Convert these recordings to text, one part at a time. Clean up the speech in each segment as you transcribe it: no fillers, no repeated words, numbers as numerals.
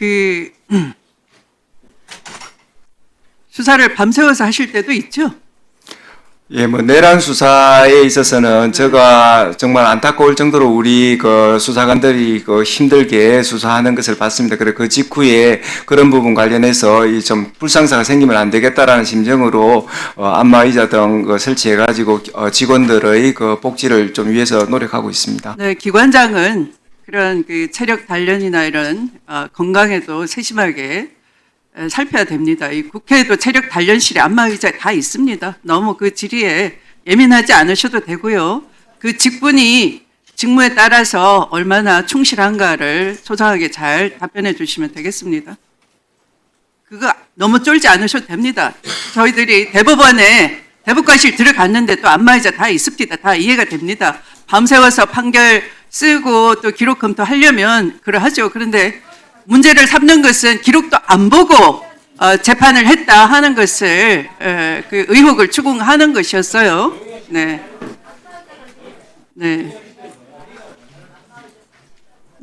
그 수사를 밤새워서 하실 때도 있죠? 예, 뭐 내란 수사에 있어서는 제가 정말 안타까울 정도로 우리 그 수사관들이 그 힘들게 수사하는 것을 봤습니다. 그래 그 직후에 그런 부분 관련해서 이 좀 불상사가 생기면 안 되겠다라는 심정으로 안마의자 등 설치해가지고 직원들의 그 복지를 좀 위해서 노력하고 있습니다. 네, 기관장은 그런 그 체력 단련이나 이런 건강에도 세심하게 살펴야 됩니다. 이 국회에도 체력 단련실에 안마의자 다 있습니다. 너무 그 질의에 예민하지 않으셔도 되고요. 그 직분이 직무에 따라서 얼마나 충실한가를 소상하게 잘 답변해 주시면 되겠습니다. 그거 너무 쫄지 않으셔도 됩니다. 저희들이 대법원에 대법관실 들어갔는데 또 안마의자 다 있습니다. 다 이해가 됩니다. 밤새워서 판결 쓰고 또 기록 검토하려면 그러하죠. 그런데 문제를 삼는 것은 기록도 안 보고 재판을 했다 하는 것을 그 의혹을 추궁하는 것이었어요. 네. 네.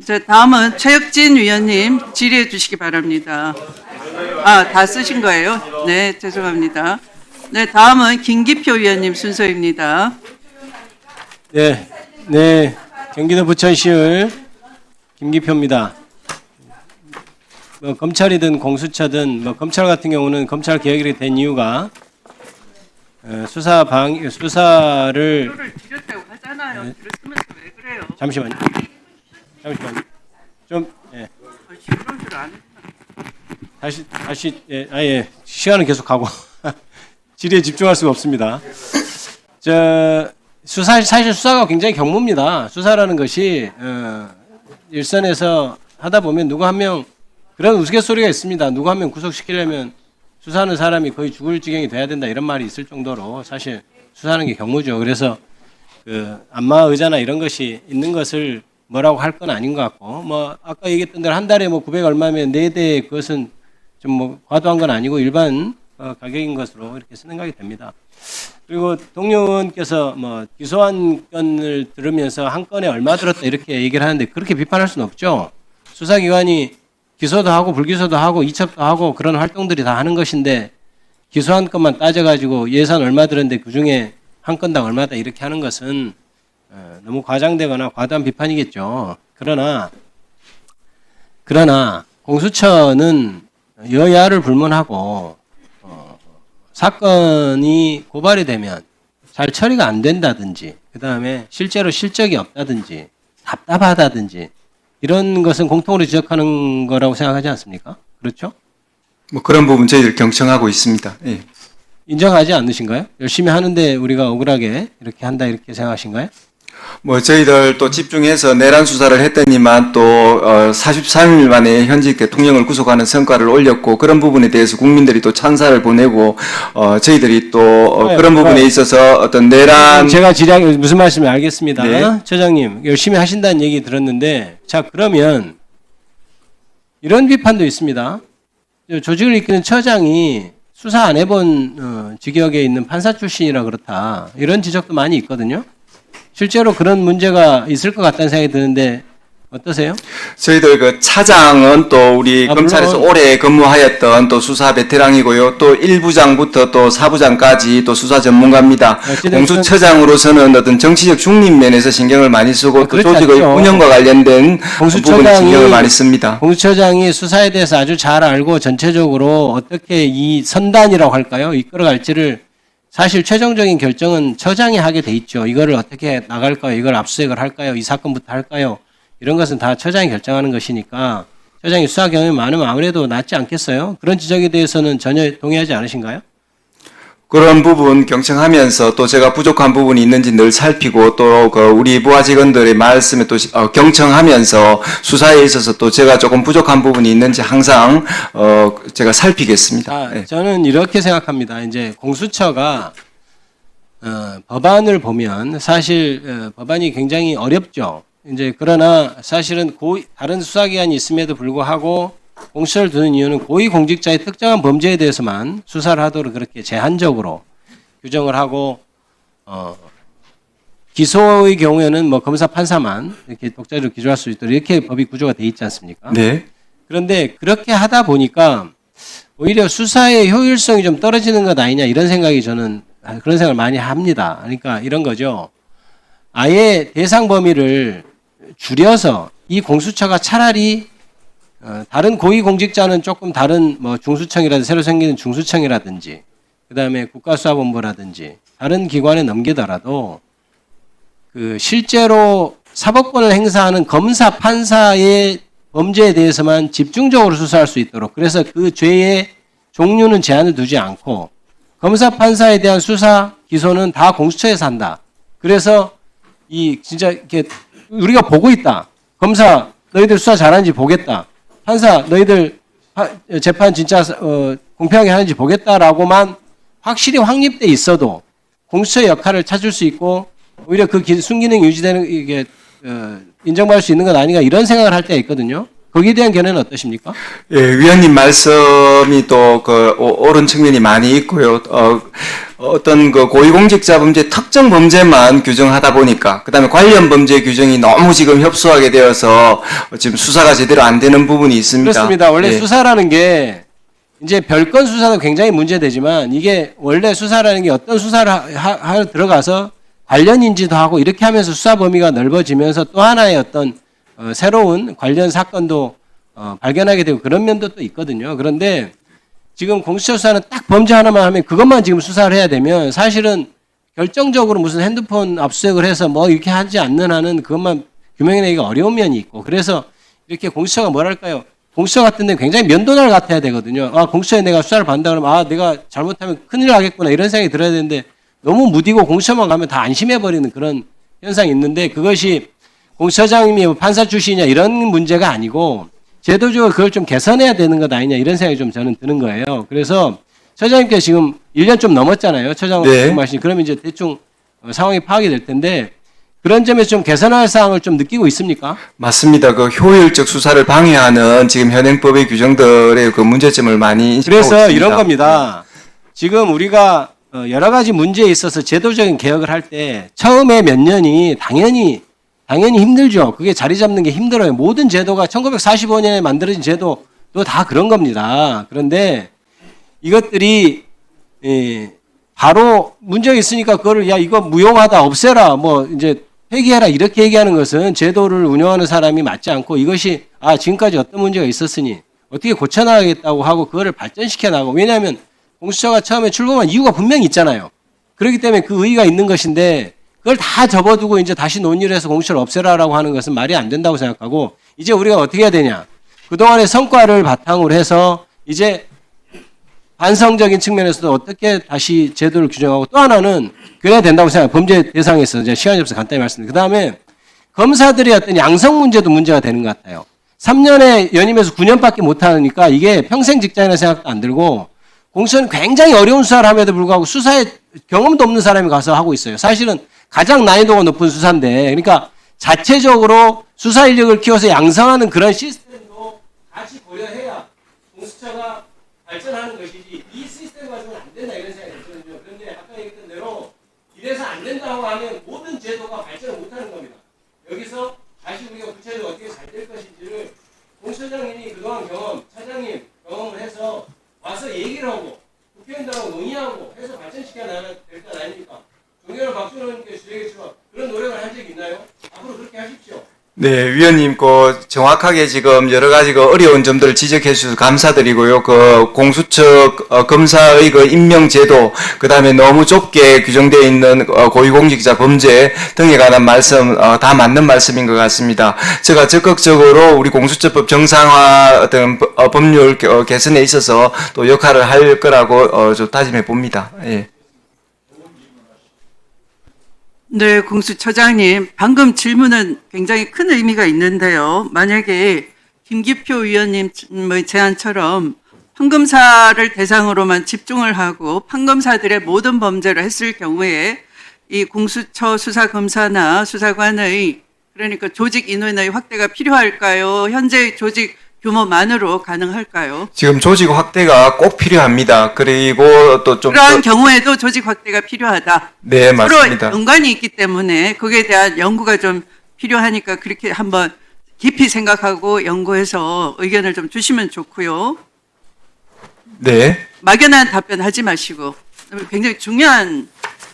자, 다음은 최혁진 위원님 질의해 주시기 바랍니다. 다 쓰신 거예요? 네, 죄송합니다. 네, 다음은 김기표 위원님 순서입니다. 네, 경기도 부천시의 김기표입니다. 뭐 검찰이든 공수처든 뭐 검찰 같은 경우는 검찰 개혁이 된 이유가 수사를 표를 드렸다고 하잖아요. 들었으면서 왜 그래요? 잠시만요. 좀 시끄러운 줄 아는. 다시 시간은 계속 가고 질의에 집중할 수가 없습니다. 사실 수사가 굉장히 경무입니다. 수사라는 것이 일선에서 하다 보면 누구 한 명 그런 우스갯소리가 있습니다. 누구 한 명 구속시키려면 수사하는 사람이 거의 죽을 지경이 돼야 된다 이런 말이 있을 정도로 사실 수사하는 게 경무죠. 그래서 그 안마 의자나 이런 것이 있는 것을 뭐라고 할 건 아닌 것 같고 뭐 아까 얘기했던 대로 한 달에 뭐 900 얼마면 4대 그것은 좀 뭐 과도한 건 아니고 일반 가격인 것으로 이렇게 생각이 됩니다. 그리고 동료 의원께서 뭐 기소한 건을 들으면서 한 건에 얼마 들었다 이렇게 얘기를 하는데 그렇게 비판할 수는 없죠. 수사기관이 기소도 하고 불기소도 하고 이첩도 하고 그런 활동들이 다 하는 것인데 기소한 것만 따져가지고 예산 얼마 들었는데 그중에 한 건당 얼마다 이렇게 하는 것은 너무 과장되거나 과도한 비판이겠죠. 그러나 공수처는 여야를 불문하고 사건이 고발이 되면 잘 처리가 안 된다든지 그다음에 실제로 실적이 없다든지 답답하다든지 이런 것은 공통으로 지적하는 거라고 생각하지 않습니까? 그렇죠? 뭐 그런 부분 저희들 경청하고 있습니다. 예. 인정하지 않으신가요? 열심히 하는데 우리가 억울하게 이렇게 한다 이렇게 생각하신가요? 뭐 저희들 또 집중해서 내란 수사를 했더니만 또 43일 만에 현직 대통령을 구속하는 성과를 올렸고 그런 부분에 대해서 국민들이 또 찬사를 보내고 저희들이 또 그런 부분에 있어서 어떤 내란 제가 무슨 말씀인지 알겠습니다. 네. 처장님 열심히 하신다는 얘기 들었는데 자 그러면 이런 비판도 있습니다. 조직을 이끄는 처장이 수사 안 해본 직역에 있는 판사 출신이라 그렇다 이런 지적도 많이 있거든요. 실제로 그런 문제가 있을 것 같다는 생각이 드는데 어떠세요? 저희들 그 차장은 또 우리 검찰에서 물론. 오래 근무하였던 또 수사 베테랑이고요. 또 1부장부터 또 4부장까지 또 수사 전문가입니다. 공수처장으로서는 어떤 정치적 중립 면에서 신경을 많이 쓰고 또 조직의 않죠. 운영과 관련된 부분에 신경을 많이 씁니다. 공수처장이 수사에 대해서 아주 잘 알고 전체적으로 어떻게 이 선단이라고 할까요? 이끌어갈지를 사실 최종적인 결정은 처장이 하게 돼 있죠. 이거를 어떻게 나갈까요? 이걸 압수수색을 할까요? 이 사건부터 할까요? 이런 것은 다 처장이 결정하는 것이니까 처장이 수사 경험이 많으면 아무래도 낫지 않겠어요? 그런 지적에 대해서는 전혀 동의하지 않으신가요? 그런 부분 경청하면서 또 제가 부족한 부분이 있는지 늘 살피고 또 그 우리 부하 직원들의 말씀에 또 경청하면서 수사에 있어서 또 제가 조금 부족한 부분이 있는지 항상 제가 살피겠습니다. 네. 저는 이렇게 생각합니다. 이제 공수처가 법안을 보면 사실 법안이 굉장히 어렵죠. 이제 그러나 사실은 다른 수사기관이 있음에도 불구하고 공수처를 두는 이유는 고위공직자의 특정한 범죄에 대해서만 수사를 하도록 그렇게 제한적으로 규정을 하고 기소의 경우에는 뭐 검사 판사만 이렇게 독자적으로 기소할 수 있도록 이렇게 법이 구조가 돼 있지 않습니까? 네. 그런데 그렇게 하다 보니까 오히려 수사의 효율성이 좀 떨어지는 것 아니냐 이런 생각이 저는 그런 생각을 많이 합니다. 그러니까 이런 거죠. 아예 대상 범위를 줄여서 이 공수처가 차라리 다른 고위공직자는 조금 다른 뭐 중수청이라든지 새로 생기는 중수청이라든지 그다음에 국가수사본부라든지 다른 기관에 넘기더라도 그 실제로 사법권을 행사하는 검사 판사의 범죄에 대해서만 집중적으로 수사할 수 있도록 그래서 그 죄의 종류는 제한을 두지 않고 검사 판사에 대한 수사 기소는 다 공수처에서 한다. 그래서 이 진짜 이렇게 우리가 보고 있다. 검사 너희들 수사 잘하는지 보겠다. 판사 너희들 재판 진짜 공평하게 하는지 보겠다라고만 확실히 확립돼 있어도 공수처의 역할을 찾을 수 있고 오히려 그 순기능이 유지되는 이게 인정받을 수 있는 것 아닌가 이런 생각을 할 때가 있거든요. 거기에 대한 견해는 어떠십니까? 예, 위원님 말씀이 또 그 옳은 측면이 많이 있고요. 어떤 그 고위공직자 범죄 특정 범죄만 규정하다 보니까 그다음에 관련 범죄 규정이 너무 지금 협소하게 되어서 지금 수사가 제대로 안 되는 부분이 있습니다. 그렇습니다. 원래 예. 수사라는 게 이제 별건 수사도 굉장히 문제되지만 이게 원래 수사라는 게 어떤 수사를 하러 들어가서 관련인지도 하고 이렇게 하면서 수사 범위가 넓어지면서 또 하나의 어떤 새로운 관련 사건도 발견하게 되고 그런 면도 또 있거든요. 그런데 지금 공수처 수사는 딱 범죄 하나만 하면 그것만 지금 수사를 해야 되면 사실은 결정적으로 무슨 핸드폰 압수수색을 해서 뭐 이렇게 하지 않는 한은 그것만 규명해내기가 어려운 면이 있고 그래서 이렇게 공수처가 뭐랄까요. 공수처 같은 데 굉장히 면도날 같아야 되거든요. 아, 공수처에 내가 수사를 받는다 그러면 아, 내가 잘못하면 큰일 나겠구나 이런 생각이 들어야 되는데 너무 무디고 공수처만 가면 다 안심해버리는 그런 현상이 있는데 그것이 공수처장님이 판사 출신이냐 이런 문제가 아니고 제도적으로 그걸 좀 개선해야 되는 것 아니냐 이런 생각이 좀 저는 드는 거예요. 그래서 처장님께서 지금 1년 좀 넘었잖아요. 처장으로 네. 말씀하신 그러면 이제 대충 상황이 파악이 될 텐데 그런 점에서 좀 개선할 사항을 좀 느끼고 있습니까? 맞습니다. 그 효율적 수사를 방해하는 지금 현행법의 규정들의 그 문제점을 많이 인식하고 그래서 있습니다. 이런 겁니다. 지금 우리가 여러 가지 문제에 있어서 제도적인 개혁을 할 때 처음에 몇 년이 당연히 힘들죠. 그게 자리 잡는 게 힘들어요. 모든 제도가 1945년에 만들어진 제도도 다 그런 겁니다. 그런데 이것들이 바로 문제가 있으니까 그거를 야 이거 무용하다 없애라 뭐 이제 폐기해라 이렇게 얘기하는 것은 제도를 운영하는 사람이 맞지 않고 이것이 아 지금까지 어떤 문제가 있었으니 어떻게 고쳐나가겠다고 하고 그거를 발전시켜 나가고 왜냐하면 공수처가 처음에 출범한 이유가 분명히 있잖아요. 그렇기 때문에 그 의의가 있는 것인데 그걸 다 접어두고 이제 다시 논의를 해서 공수처를 없애라라고 하는 것은 말이 안 된다고 생각하고 이제 우리가 어떻게 해야 되냐. 그동안의 성과를 바탕으로 해서 이제 반성적인 측면에서도 어떻게 다시 제도를 규정하고 또 하나는 그래야 된다고 생각해요. 범죄 대상에서 이제 시간이 없어서 간단히 말씀드립니다. 그 다음에 검사들의 어떤 양성 문제도 문제가 되는 것 같아요. 3년에 연임해서 9년밖에 못하니까 이게 평생 직장이라는 생각도 안 들고 공수처는 굉장히 어려운 수사를 함에도 불구하고 수사에 경험도 없는 사람이 가서 하고 있어요. 사실은 가장 난이도가 높은 수사인데 그러니까 자체적으로 수사 인력을 키워서 양성하는 그런 시스템도 같이 고려해야 공수처가 발전하는 것이지 이 시스템 가지고는 안 된다 이런 생각이 들거든요. 그런데 아까 얘기했던 대로 이래서 안 된다고 하면 모든 제도가 발전을 못하는 겁니다. 여기서 다시 우리가 구체적으로 어떻게 잘 될 것인지를 공수처장님이 그동안 차장님 경험을 해서 와서 얘기를 하고 국회의원들하고 논의하고 해서 발전시켜 나가야 될 것 아닙니까? 존경하는 박준호 의원님께 주시겠지만 그런 노력을 한 적이 있나요? 앞으로 그렇게 하십시오. 네, 위원님, 정확하게 지금 여러 가지 어려운 점들을 지적해 주셔서 감사드리고요. 공수처 검사의 임명 제도, 그 다음에 너무 좁게 규정되어 있는 고위공직자 범죄 등에 관한 말씀, 다 맞는 말씀인 것 같습니다. 제가 적극적으로 우리 공수처법 정상화 등 법률 개선에 있어서 또 역할을 할 거라고 좀 다짐해 봅니다. 예. 네, 공수처장님, 방금 질문은 굉장히 큰 의미가 있는데요. 만약에 김기표 의원님의 제안처럼 판검사를 대상으로만 집중을 하고 판검사들의 모든 범죄를 했을 경우에 이 공수처 수사검사나 수사관의 그러니까 조직 인원의 확대가 필요할까요? 현재의 조직 규모만으로 가능할까요? 지금 조직 확대가 꼭 필요합니다. 그리고 또 좀 그러한 경우에도 조직 확대가 필요하다. 네, 서로 맞습니다. 연관이 있기 때문에 거기에 대한 연구가 좀 필요하니까 그렇게 한번 깊이 생각하고 연구해서 의견을 좀 주시면 좋고요. 네. 막연한 답변 하지 마시고 굉장히 중요한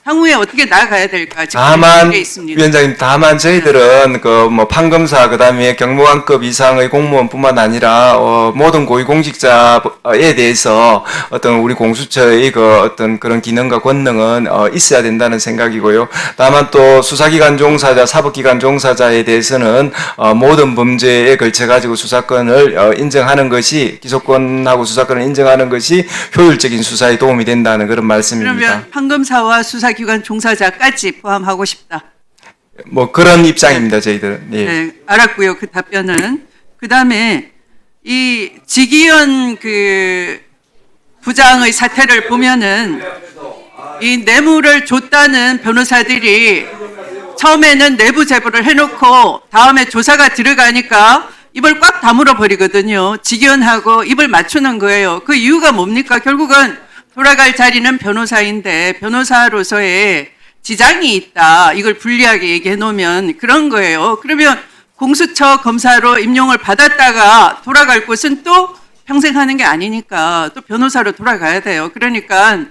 향후에 어떻게 나아가야 될까 지금 다만 게 있습니다. 위원장님, 다만 저희들은 그 뭐 판검사 그다음에 경무관급 이상의 공무원뿐만 아니라 모든 고위공직자에 대해서 어떤 우리 공수처의 그 어떤 그런 기능과 권능은 있어야 된다는 생각이고요. 다만 또 수사기관 종사자, 사법기관 종사자에 대해서는 모든 범죄에 걸쳐 가지고 수사권을 인정하는 것이, 기소권하고 수사권을 인정하는 것이 효율적인 수사에 도움이 된다는 그런 말씀입니다. 그러면 판검사와 수사기관 종사자까지 포함하고 싶다. 뭐 그런 입장입니다, 저희들은. 예. 네, 알았고요. 그 답변은. 그 다음에 이 지기현 그 부장의 사태를 보면은 이 뇌물을 줬다는 변호사들이 처음에는 내부 제보를 해놓고 다음에 조사가 들어가니까 입을 꽉 다물어 버리거든요. 지기현하고 입을 맞추는 거예요. 그 이유가 뭡니까? 결국은 돌아갈 자리는 변호사인데 변호사로서의 지장이 있다. 이걸 불리하게 얘기해 놓으면 그런 거예요. 그러면 공수처 검사로 임용을 받았다가 돌아갈 곳은 또 평생 하는 게 아니니까 또 변호사로 돌아가야 돼요. 그러니까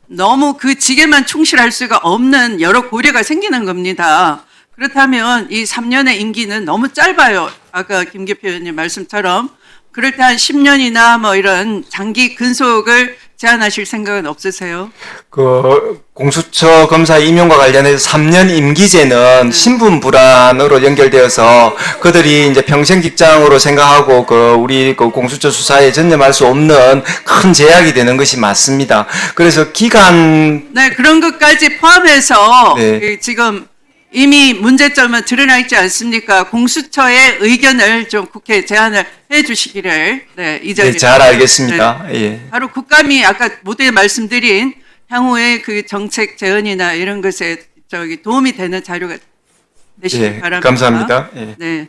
너무 그 직에만 충실할 수가 없는 여러 고려가 생기는 겁니다. 그렇다면 이 3년의 임기는 너무 짧아요. 아까 김기표 의원님 말씀처럼. 그럴 때 한 10년이나 뭐 이런 장기 근속을 제안하실 생각은 없으세요? 그 공수처 검사 임용과 관련해서 3년 임기제는 신분 불안으로 연결되어서 그들이 이제 평생 직장으로 생각하고 그 우리 그 공수처 수사에 전념할 수 없는 큰 제약이 되는 것이 맞습니다. 그래서 기간 네, 그런 것까지 포함해서 네. 그 지금 이미 문제점은 드러나 있지 않습니까? 공수처의 의견을 좀 국회에 제안을 해 주시기를 이 자리에 네, 잘 알겠습니다. 예. 바로 국감이 아까 모두에 말씀드린 향후의 그 정책 제언이나 이런 것에 도움이 되는 자료가 되시기 예, 바랍니다. 감사합니다. 예. 네.